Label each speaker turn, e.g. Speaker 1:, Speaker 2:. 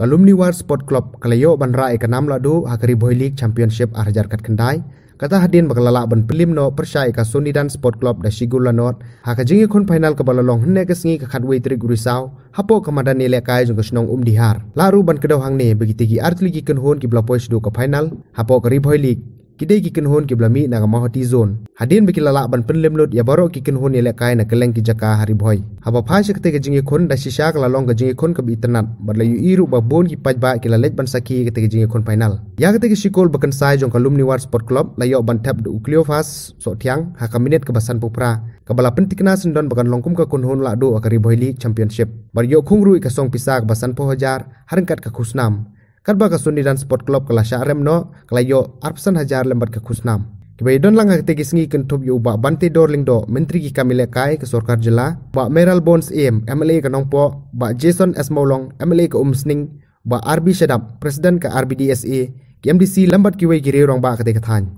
Speaker 1: Lumniwar Sport Club kalayo ban rai ke nam Lahduh hakari Bhoi League Championship arjar kat kendai kata hadin bakalala ban pelim no persai ka Sonidan Sport Club da Sigul Lanot hakajingi kun final ke balalong henne ke sengi ke khatwei trik Risau hapo kamadan ni lekai jong kesnong dihar laru ban kedau hang ne begitigi artligi ken hon ki blapois do ke final hapo ke Bhoi League kidai ki ken hon ki blami na mahoti zone hadin bekilala ban penlem lot ya baro ki ken hon ni lekai na keleng ki jaka hari Bhoi haba phai sekte ke jingi kun da shisha kala long ke jingi kun ke internet badlayu iru ba bon ki pajba ki lalej ban saki ke jingi kun final ya ke sikol bakan sai jong Lumniwar Sport Club layo ban tap du Cleofas so tiang ha kaminet ke basan pupra kabala pentikna sendon bakan longkum ke kun hon Lahduh akari Bhoi League Championship bar yo khungru ke song pisak basan pohajar harangkat ke khusnam Kadba ka Sonidan Sport Club kala syarem no kala yo arpsan hajar lembat ke khusnam. Kibai don lang ke sengi kentup yo ba bante dorling do menteri ki kamile kai ke sorkar jela ba Meral Bones em MLA ke nongpo ba Jason S Maulong MLA ke Umsning ba RB Shadap Presiden ke RBDSA ki MDC lembat ki wei gire rong ba ke than.